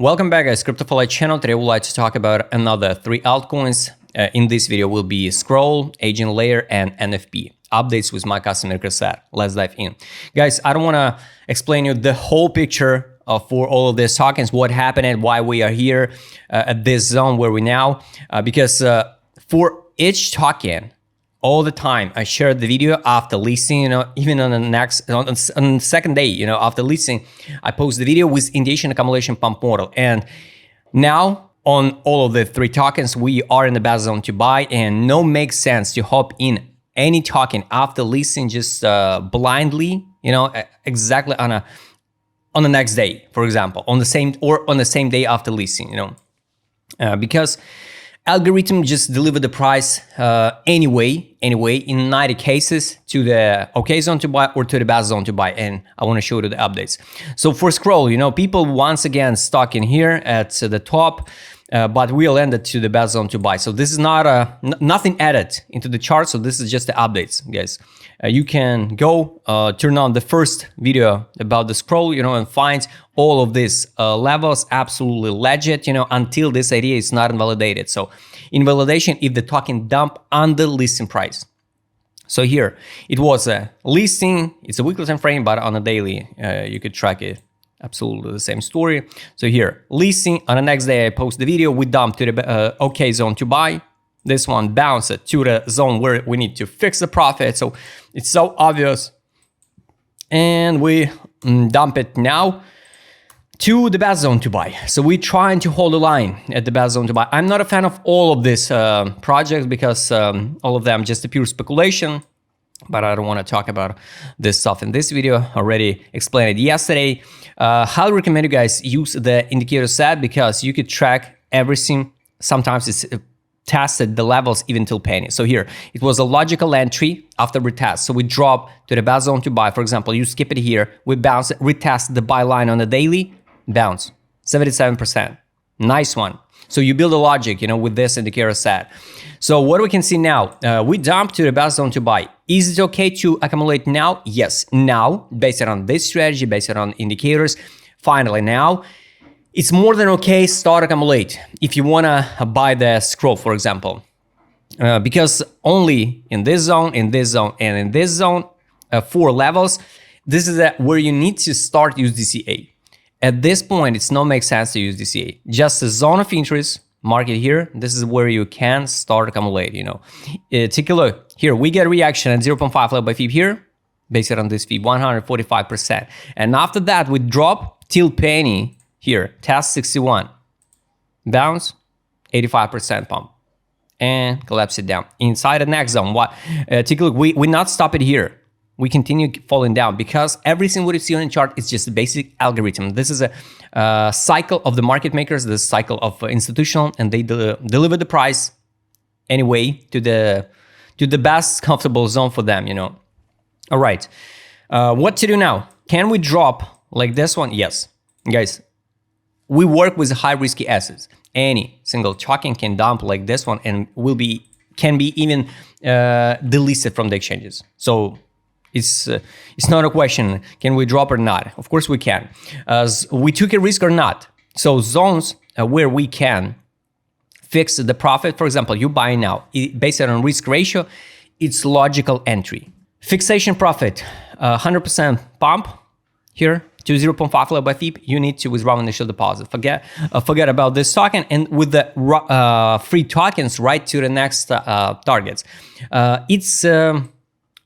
Welcome back guys, CryptoFly channel. Today we'd like to talk about another 3 altcoins. In this video will be Scroll, Eigenlayer, and NFP. Updates with my customer set. Let's dive in. Guys, I don't want to explain you the whole picture for all of these tokens, what happened and why we are here at this zone where we now, because for each token, all the time I shared the video after listing, even on the second day, after listing, I post the video with indication accumulation pump model. And now on all of the 3 tokens, we are in the best zone to buy, and no makes sense to hop in any token after listing just blindly, exactly on the next day, for example, on the same day after listing, because algorithm just deliver the price anyway in 90 cases to the okay zone to buy or to the best zone to buy, and I want to show you the updates. So for Scroll, people once again stuck in here at the top, but we landed to the best zone to buy. So this is not nothing added into the chart, so this is just the updates, guys. You can go turn on the first video about the Scroll, and find all of these levels absolutely legit, until this idea is not invalidated. So invalidation if the token dump under listing price. So here it was a listing, it's a weekly time frame, but on a daily you could track it. Absolutely the same story. So here, listing, on the next day I post the video, we dump to the okay zone to buy. This one bounced to the zone where we need to fix the profit. So it's so obvious. And we dump it now to the best zone to buy. So we're trying to hold the line at the best zone to buy. I'm not a fan of all of these projects because all of them just a pure speculation. But I don't want to talk about this stuff in this video. Already explained it yesterday. Highly recommend you guys use the indicator set because you could track everything. Sometimes it's tested the levels even till penny. So here it was a logical entry after retest. So we drop to the best zone to buy. For example, you skip it here, we bounce it, retest the buy line on the daily, bounce 77%. Nice one. So you build a logic, with this indicator set. So what we can see now, we dump to the best zone to buy. Is it okay to accumulate now? Yes, now, based on this strategy, based on indicators, finally now, it's more than okay, start accumulate. If you wanna buy the Scroll, for example, because only in this zone, and in this zone, 4 levels, this is where you need to start use DCA. At this point, it's not make sense to use DCA. Just a zone of interest, market here. This is where you can start accumulate, Take a look. Here, we get reaction at 0.5 level by FIB here, based on this FIB, 145%. And after that, we drop till penny here, test 61. Bounce, 85% pump. And collapse it down. Inside the next zone, take a look, we not stop it here. We continue falling down because everything what you see on the chart is just a basic algorithm. This is a cycle of the market makers, the cycle of institutional, and they deliver the price anyway to the best comfortable zone for them, All right, what to do now? Can we drop like this one? Yes, guys, we work with high risky assets. Any single token can dump like this one and can be even delisted from the exchanges. So it's not a question, can we drop or not? Of course we can. We took a risk or not. So zones where we can fix the profit, for example, you buy now, based on risk ratio, it's logical entry. Fixation profit, 100% pump here to 0.5 level by FIB, you need to withdraw initial deposit. Forget about this token, and with the free tokens right to the next targets. It's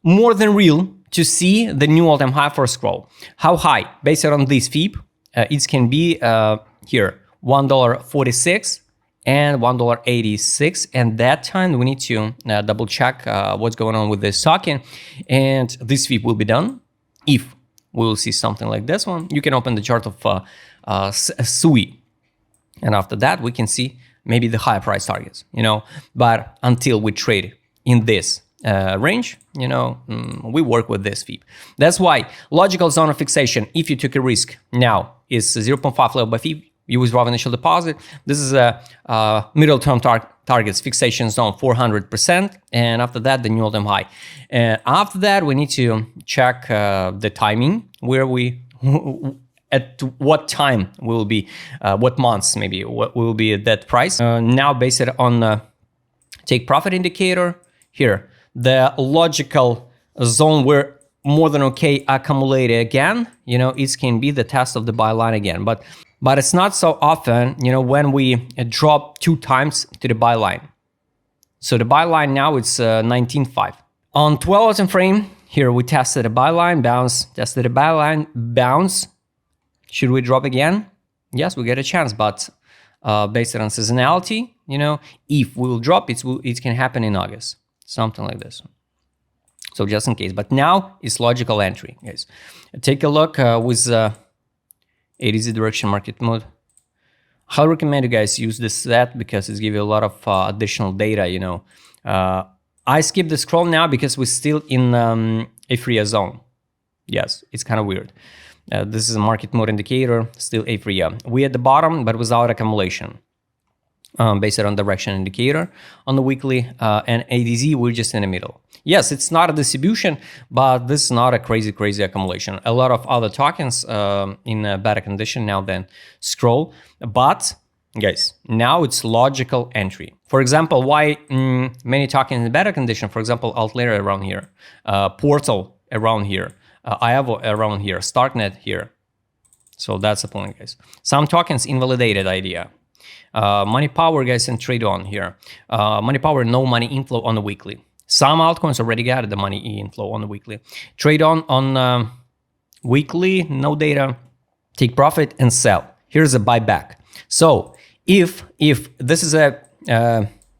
more than real to see the new all-time high for Scroll. How high? Based on this FIB, it can be here, $1.46 and $1.86. And that time we need to double check what's going on with this token. And this FIB will be done. If we will see something like this one, you can open the chart of SUI. And after that, we can see maybe the higher price targets, But until we trade in this range, we work with this FIB. That's why logical zone of fixation, if you took a risk now, is 0.5 level by FIB, you withdraw initial deposit. This is a middle term targets fixation zone 400%, and after that the new all-time high. And after that we need to check the timing where we at what time will be, what months maybe, what will be that price. Now based on the take profit indicator here, the logical zone where more than okay accumulated again, you know, it can be the test of the buy line again, but it's not so often, you know, when we drop 2 times to the buy line. So the buy line now it's 19.5 on 12 frame. Here we tested a buy line, bounce, tested a buy line, bounce. Should we drop again? Yes, we get a chance, but based on seasonality, you know, if we will drop, it can happen in August, something like this. So just in case, but now it's logical entry, guys. Take a look with ADZ direction market mode. I recommend you guys use this set because it's give you a lot of additional data, you know. I skip the scroll now because we're still in a free zone. Yes, it's kind of weird. This is a market mode indicator, still a free. We at the bottom, but without accumulation. Based on direction indicator on the weekly and ADZ, we're just in the middle. Yes, it's not a distribution, but this is not a crazy accumulation. A lot of other tokens in a better condition now than scroll, but guys, now it's logical entry. For example, why many tokens in better condition? For example, Altlayer around here, Portal around here, Iovo around here, Starknet here. So that's the point, guys. Some tokens invalidated idea. Money power, guys, and trade on here. Money power, no money inflow on the weekly. Some altcoins already got the money inflow on the weekly. Trade on weekly, no data. Take profit and sell. Here's a buyback. So if this is a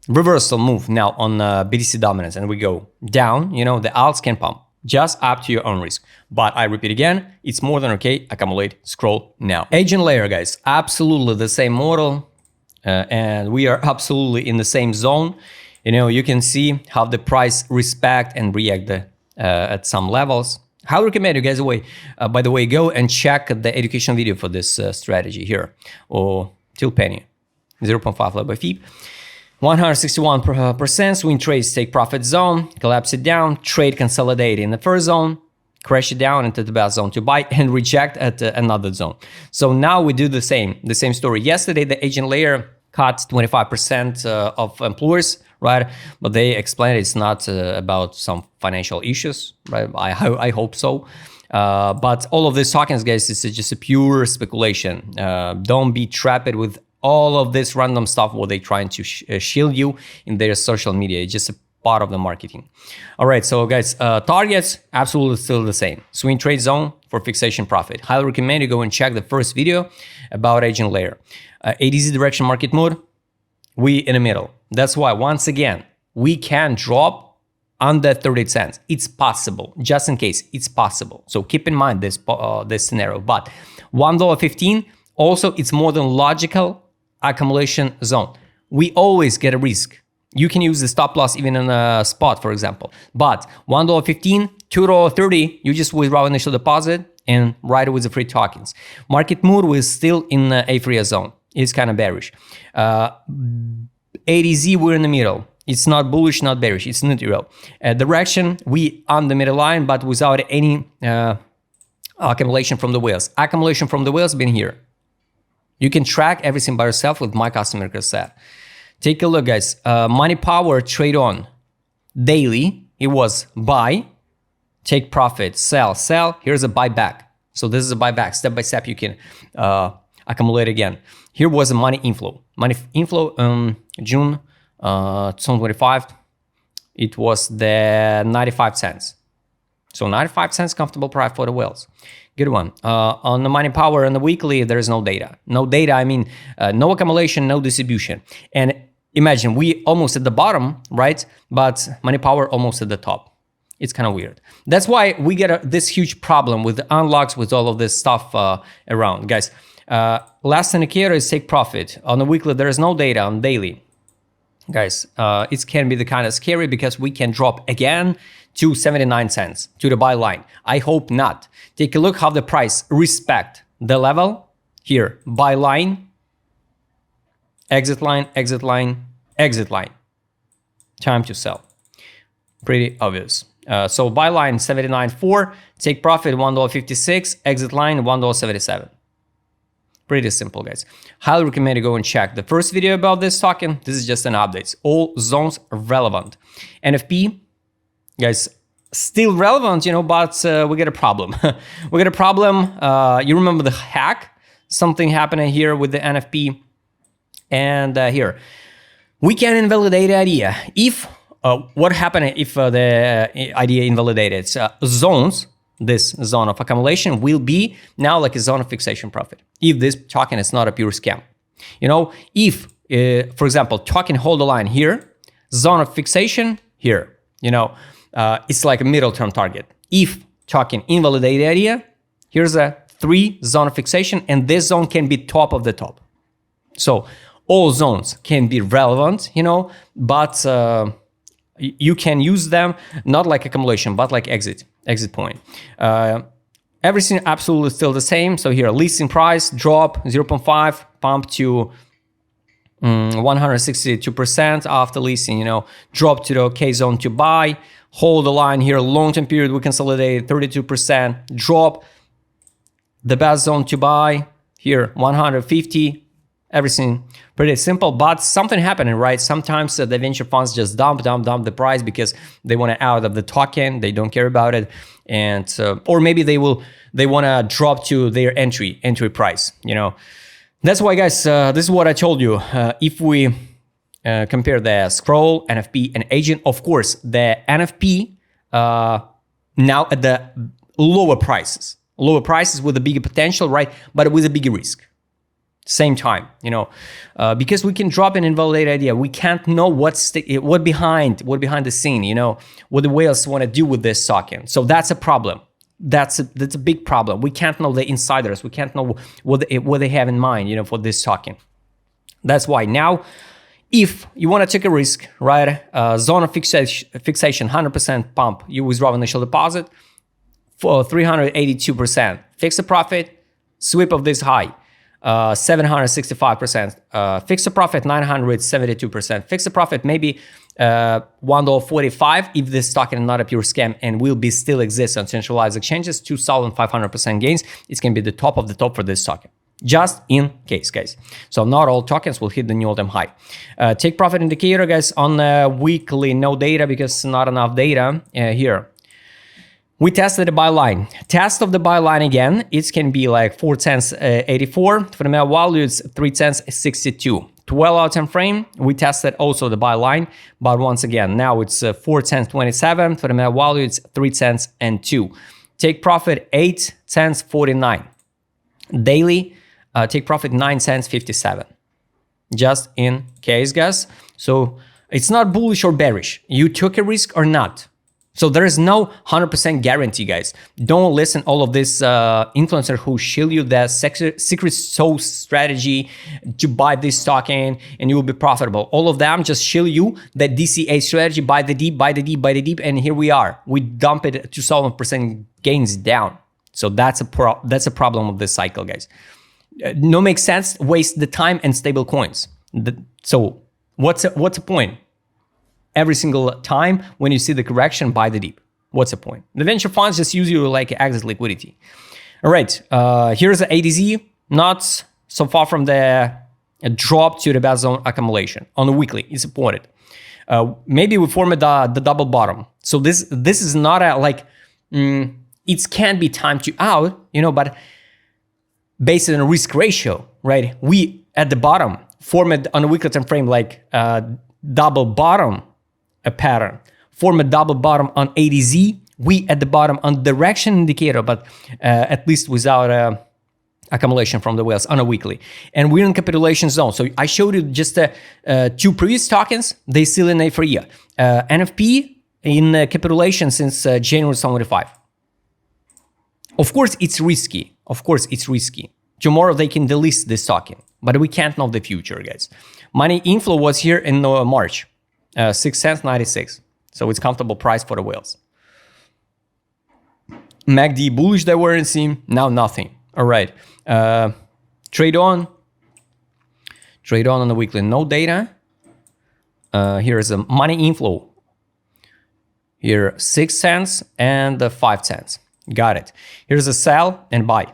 reversal move now on BTC dominance and we go down, you know, the alts can pump. Just up to your own risk. But I repeat again, it's more than okay. Accumulate, scroll now. Eigenlayer, guys, absolutely the same model. And we are absolutely in the same zone. You know, you can see how the price respect and react at some levels. Highly recommend you guys by the way, go and check the education video for this strategy here, or till penny, 0.5 level by fee. 161% swing trades, take profit zone, collapse it down, trade consolidate in the first zone, crash it down into the best zone to buy and reject at another zone. So now we do the same story. Yesterday, the Eigenlayer cut 25% of employers, right? But they explained it's not about some financial issues, right? I hope so. But all of these tokens, guys, is just a pure speculation. Don't be trapped with all of this random stuff what they trying to shield you in their social media. It's just a part of the marketing. All right, so guys, targets absolutely still the same. Swing trade zone for fixation profit. Highly recommend you go and check the first video about Eigenlayer. ADZ direction market mode, we in the middle. That's why once again we can drop under 38 cents. It's possible, just in case, it's possible. So keep in mind this scenario. But $1.15 also, it's more than logical accumulation zone. We always get a risk. You can use the stop loss even in a spot, for example. But $1.15, $2.30, you just withdraw initial deposit and ride with the free tokens. Market mood was still in a free zone. It's kind of bearish. ADZ, we're in the middle. It's not bullish, not bearish. It's neutral. Direction, we on the middle line, but without any accumulation from the whales. Accumulation from the whales been here. You can track everything by yourself with my customer cassette. Take a look, guys. Money power trade on daily. It was buy, take profit, sell, sell. Here's a buyback. So this is a buyback. Step by step, you can accumulate again. Here was a money inflow. Money inflow June 2025. It was the 95 cents. So 95 cents comfortable price for the whales. Good one. On the money power on the weekly, there is no data. No data, I mean, no accumulation, no distribution. And imagine we almost at the bottom, right? But money power almost at the top. It's kind of weird. That's why we get this huge problem with the unlocks, with all of this stuff around. Guys, last indicator is take profit. On the weekly, there is no data. On daily, guys, it can be the kind of scary because we can drop again to 79 cents to the buy line. I hope not. Take a look how the price respect the level here. Buy line, exit line, exit line, exit line. Time to sell. Pretty obvious. So buy line 79.4, take profit $1.56, exit line $1.77. Pretty simple, guys. Highly recommend you go and check the first video about this token. This is just an update. All zones are relevant. NFP, guys, still relevant, you know, but we get a problem. We get a problem. You remember the hack? Something happening here with the NFP. And here, we can invalidate the idea. If, what happened if the idea invalidated? Zones, this zone of accumulation will be now like a zone of fixation profit. If this token is not a pure scam. You know, if, for example, token hold the line here, zone of fixation here, you know, it's like a middle term target. If token invalidate the idea, here's a 3 zone of fixation, and this zone can be top of the top. So all zones can be relevant, you know, but you can use them not like accumulation, but like exit point. Everything absolutely still the same. So here, listing price drop 0.5, pump to 162% after listing, you know, drop to the OK zone to buy, hold the line here, long-term period, we consolidate 32%, drop, the best zone to buy here, 150, everything pretty simple, but something happening, right? Sometimes the venture funds just dump the price because they want to out of the token, they don't care about it, and or maybe they want to drop to their entry price, you know. That's why, guys, this is what I told you. If we compare the scroll, NFP, and agent, of course, the NFP now at the lower prices with a bigger potential, right? But with a bigger risk. Same time, you know, because we can drop an invalidate idea. We can't know what behind the scene, you know, what the whales want to do with this token. So that's a problem. That's a big problem. We can't know the insiders. We can't know what they have in mind, you know, for this token. That's why now, if you want to take a risk, right, zone of fixation, 100% pump, you withdraw initial deposit for 382%. Fix the profit, sweep of this high. 765%, fix the profit 972%, fix the profit maybe $1.45 if this token is not a pure scam and will be still exist on centralized exchanges, 2,500% gains. It can be the top of the top for this token, just in case, guys. So not all tokens will hit the new all-time high. Take profit indicator, guys, on weekly, no data because not enough data here. We tested the buy line. Test of the buy line again, it can be like 4 cents 84. Fundamental value is 3 cents 62. 12-hour time frame, we tested also the buy line, but once again, now it's 4 cents 27. Fundamental value is 3 cents and 2. Take profit 8 cents 49. Daily, take profit 9 cents 57. Just in case, guys. So it's not bullish or bearish. You took a risk or not. So there is no 100% guarantee, guys. Don't listen all of this influencer who shill you the secret sauce strategy to buy this token and you will be profitable. All of them just shill you the DCA strategy, buy the deep, and here we are. We dump it to 2,000% gains down. So that's a problem of this cycle, guys. No makes sense. Waste the time and stable coins. So what's the point? Every single time when you see the correction, buy the deep. What's the point? The venture funds just use you like exit liquidity. All right, here's the ADZ, not so far from the drop to the best zone accumulation on the weekly. It's supported. Maybe we form the double bottom. So this is not a like it can be time to out, you know, but based on a risk ratio, right? We at the bottom formed on a weekly time frame like double bottom. A pattern, form a double bottom on ADZ, we at the bottom on direction indicator, but at least without accumulation from the whales on a weekly, and we're in capitulation zone. So I showed you just 2 previous tokens, they still in a for a year. NFP in capitulation since January 2025. Of course it's risky, tomorrow they can delist this token, but we can't know the future, guys. Money inflow was here in March. 6 cents 96. So it's comfortable price for the whales. MACD bullish divergence, now nothing. All right. Trade on the weekly, no data. Here is a money inflow. Here 6 cents and 5 cents. Got it. Here's a sell and buy.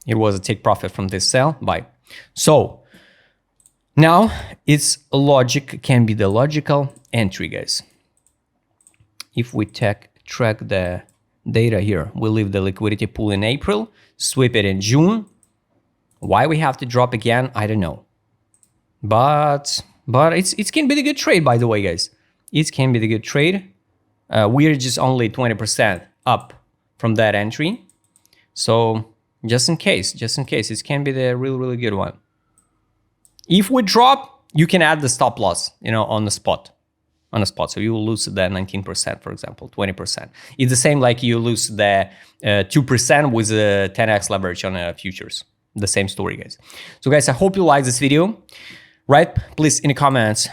It was a take profit from this sell, buy. So now it's a logic, can be the logical entry, guys. If we track the data here, we leave the liquidity pool in April, sweep it in June. Why we have to drop again, I don't know. But it can be the good trade, by the way, guys. It can be the good trade. We're just only 20% up from that entry. So just in case, it can be the really good one. If we drop, you can add the stop loss, you know, on the spot. So you will lose the 19%, for example, 20%. It's the same like you lose the 2% with a 10x leverage on futures. The same story, guys. So guys, I hope you like this video. Write please in the comments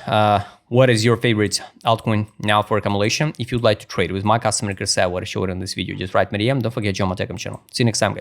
what is your favorite altcoin now for accumulation. If you'd like to trade with my customer Chris, what I showed in this video, just write me a DM. Don't forget to join my Telegram channel. See you next time, guys.